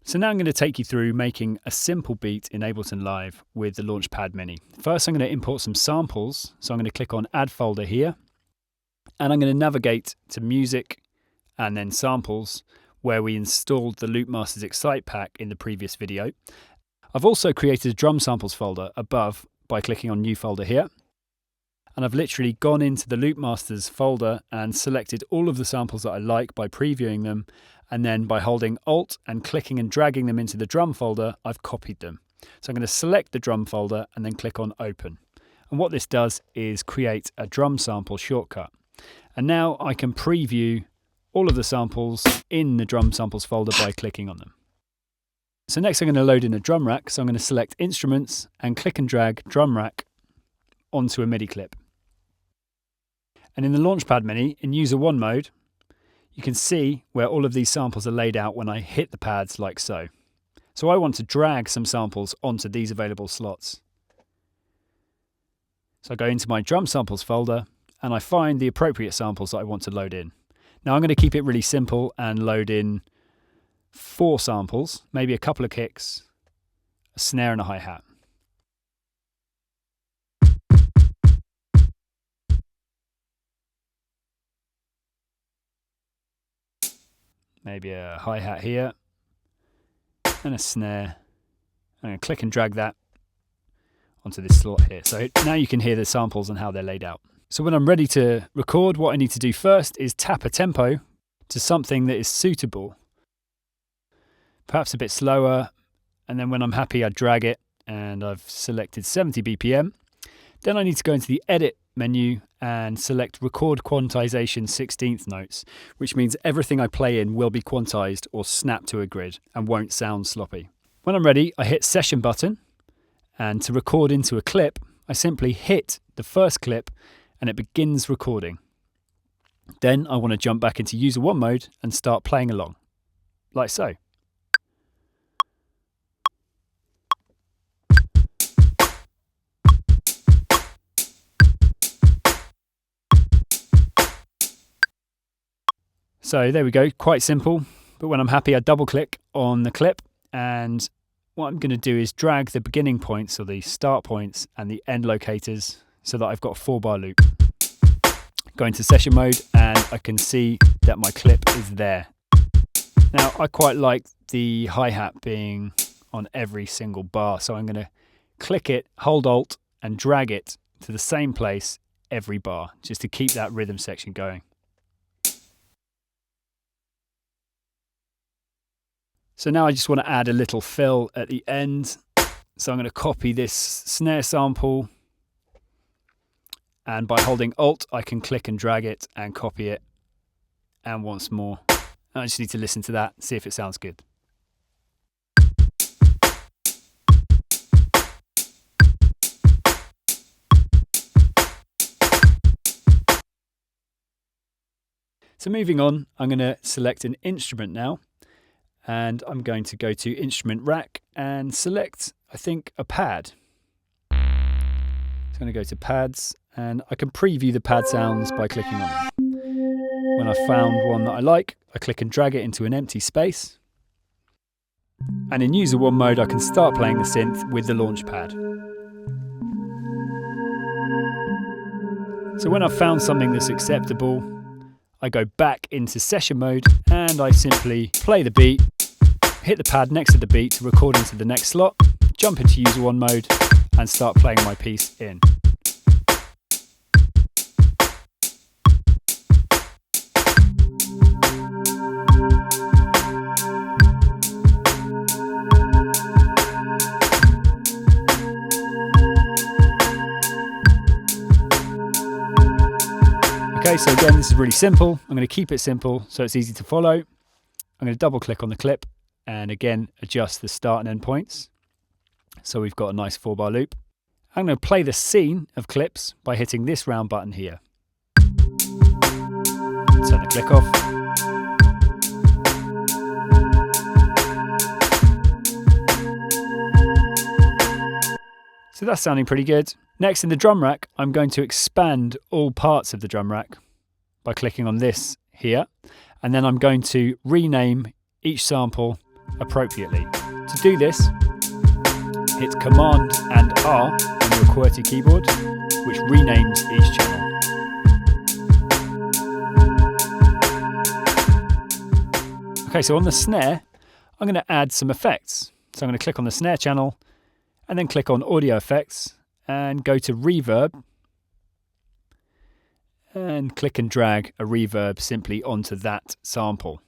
So now I'm going to take you through making a simple beat in Ableton Live with the Launchpad Mini. First, I'm going to import some samples. So I'm going to click on Add Folder here, and I'm going to navigate to Music and then Samples, where we installed the Loopmasters Excite pack in the previous video. I've also created a drum samples folder above by clicking on New Folder here. And I've literally gone into the Loopmasters folder and selected all of the samples that I like by previewing them. And then by holding Alt and clicking and dragging them into the drum folder, I've copied them. So I'm going to select the drum folder and then click on Open. And what this does is create a drum sample shortcut. And now I can preview all of the samples in the drum samples folder by clicking on them. So next I'm going to load in a drum rack. So I'm going to select Instruments and click and drag drum rack onto a MIDI clip. And in the Launchpad Mini, in User 1 mode, you can see where all of these samples are laid out when I hit the pads like so. So I want to drag some samples onto these available slots. So I go into my drum samples folder and I find the appropriate samples that I want to load in. Now I'm going to keep it really simple and load in 4 samples, maybe a couple of kicks, a snare and a hi-hat. Maybe a hi-hat here, and a snare. I'm going to click and drag that onto this slot here. So now you can hear the samples and how they're laid out. So when I'm ready to record, what I need to do first is tap a tempo to something that is suitable. Perhaps a bit slower, and then when I'm happy I drag it, and I've selected 70 BPM. Then I need to go into the Edit menu and select Record Quantization 16th notes, which means everything I play in will be quantized or snapped to a grid and won't sound sloppy. When I'm ready, I hit Session button, and to record into a clip, I simply hit the first clip and it begins recording. Then I want to jump back into User 1 mode and start playing along, like so. So there we go, quite simple. But when I'm happy, I double click on the clip, and what I'm going to do is drag the beginning points, or the start points, and the end locators so that I've got a 4-bar loop. Go into session mode and I can see that my clip is there. Now I quite like the hi-hat being on every single bar, so I'm going to click it, hold Alt and drag it to the same place every bar, just to keep that rhythm section going. So now I just want to add a little fill at the end. So I'm going to copy this snare sample, and by holding Alt I can click and drag it and copy it, and once more. I just need to listen to that, see if it sounds good. So moving on, I'm going to select an instrument now. And I'm going to go to Instrument Rack and select, I think, a pad. So I'm going to go to Pads, and I can preview the pad sounds by clicking on them. When I've found one that I like, I click and drag it into an empty space. And in User 1 mode, I can start playing the synth with the Launchpad. So when I've found something that's acceptable, I go back into session mode and I simply play the beat, hit the pad next to the beat to record into the next slot, jump into User 1 mode and start playing my piece in. Okay, so again, this is really simple. I'm going to keep it simple so it's easy to follow. I'm going to double click on the clip and again adjust the start and end points. So we've got a nice 4-bar loop. I'm going to play the scene of clips by hitting this round button here. Turn the click off. So that's sounding pretty good. Next, in the drum rack, I'm going to expand all parts of the drum rack by clicking on this here. And then I'm going to rename each sample appropriately. To do this, hit Command and R on your QWERTY keyboard, which renames each channel. Okay, so on the snare, I'm going to add some effects. So I'm going to click on the snare channel and then click on Audio Effects and go to Reverb and click and drag a reverb simply onto that sample.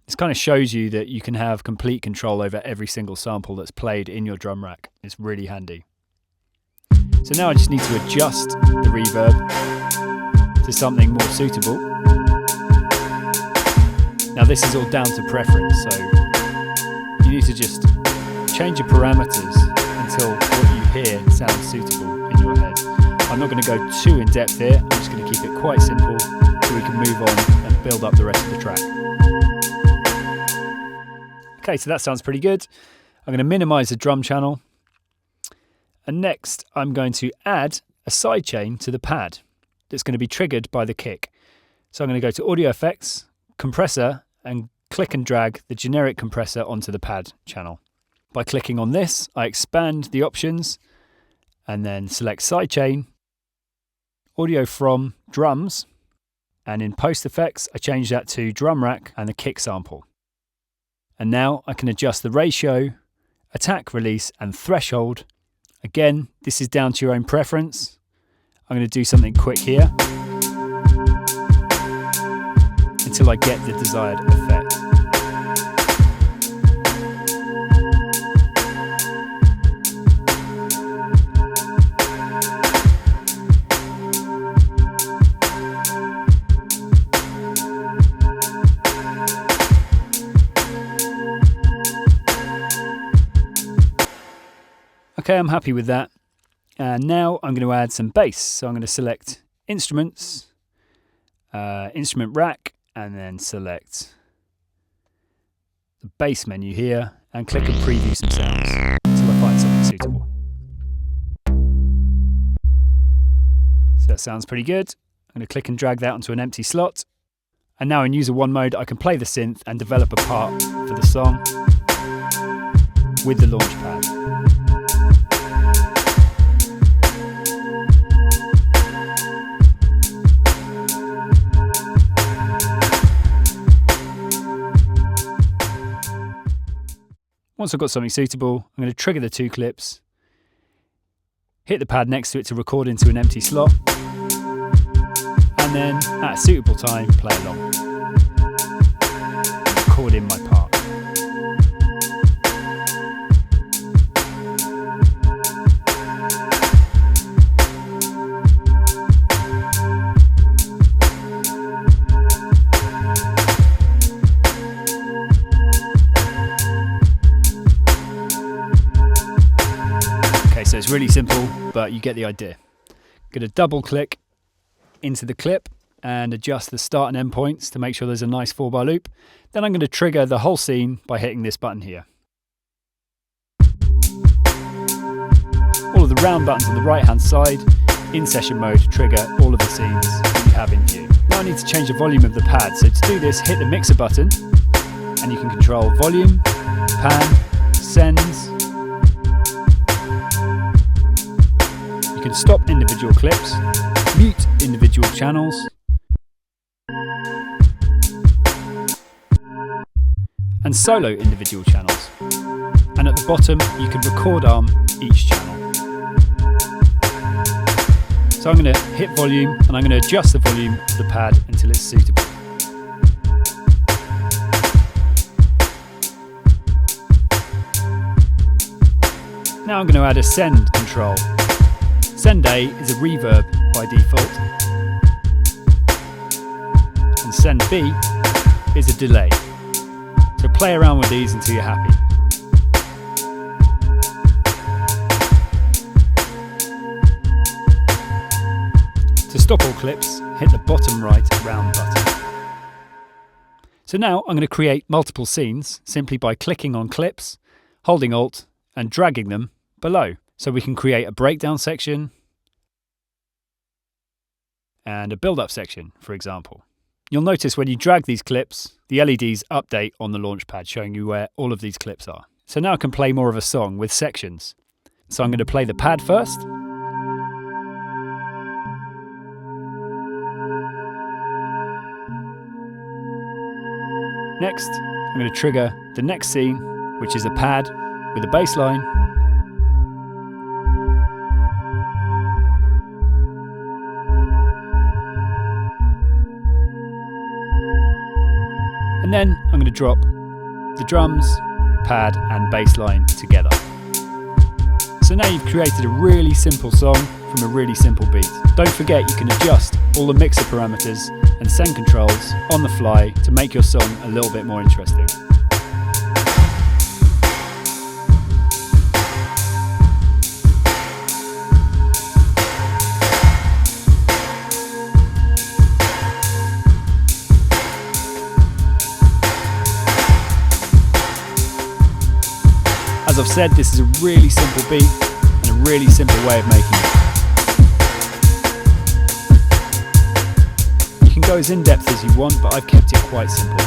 This kind of shows you that you can have complete control over every single sample that's played in your drum rack. It's really handy. So now I just need to adjust the reverb to something more suitable. Now this is all down to preference, so you need to just change your parameters until what you hear sounds suitable in your head. I'm not going to go too in depth here, I'm just going to keep it quite simple so we can move on and build up the rest of the track. Okay, so that sounds pretty good. I'm going to minimize the drum channel. And next, I'm going to add a sidechain to the pad that's going to be triggered by the kick. So I'm going to go to Audio Effects, Compressor, and click and drag the generic compressor onto the pad channel. By clicking on this, I expand the options and then select sidechain, audio from drums, and in post effects, I change that to drum rack and the kick sample. And now I can adjust the ratio, attack, release, and threshold. Again, this is down to your own preference. I'm going to do something quick here until I get the desired effect. Okay, I'm happy with that. And now I'm going to add some bass. So I'm going to select Instruments, Instrument Rack, and then select the bass menu here and click and preview some sounds until I find something suitable. So that sounds pretty good. I'm going to click and drag that onto an empty slot. And now in user one mode, I can play the synth and develop a part for the song with the Launchpad. Once I've got something suitable, I'm going to trigger the two clips, hit the pad next to it to record into an empty slot, and then at a suitable time, play along. Record in my part. So it's really simple, but you get the idea. I'm going to double click into the clip and adjust the start and end points to make sure there's a nice 4-bar loop. Then I'm going to trigger the whole scene by hitting this button here. All of the round buttons on the right hand side, in session mode, trigger all of the scenes that you have in view. Now I need to change the volume of the pad. So to do this, hit the mixer button and you can control volume, pan, sends. You can stop individual clips, mute individual channels, and solo individual channels. And at the bottom, you can record arm each channel. So I'm going to hit volume and I'm going to adjust the volume of the pad until it's suitable. Now I'm going to add a send control. Send A is a reverb by default, and send B is a delay. So play around with these until you're happy. To stop all clips, hit the bottom right round button. So now I'm going to create multiple scenes simply by clicking on clips, holding Alt and dragging them below. So we can create a breakdown section and a build-up section, for example. You'll notice when you drag these clips, the LEDs update on the Launchpad, showing you where all of these clips are. So now I can play more of a song with sections. So I'm going to play the pad first. Next, I'm going to trigger the next scene, which is a pad with a bass line. And then I'm going to drop the drums, pad and bass line together. So now you've created a really simple song from a really simple beat. Don't forget you can adjust all the mixer parameters and send controls on the fly to make your song a little bit more interesting. As I've said, this is a really simple beat and a really simple way of making it. You can go as in-depth as you want, but I've kept it quite simple.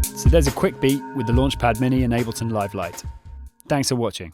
So there's a quick beat with the Launchpad Mini and Ableton Live Lite. Thanks for watching.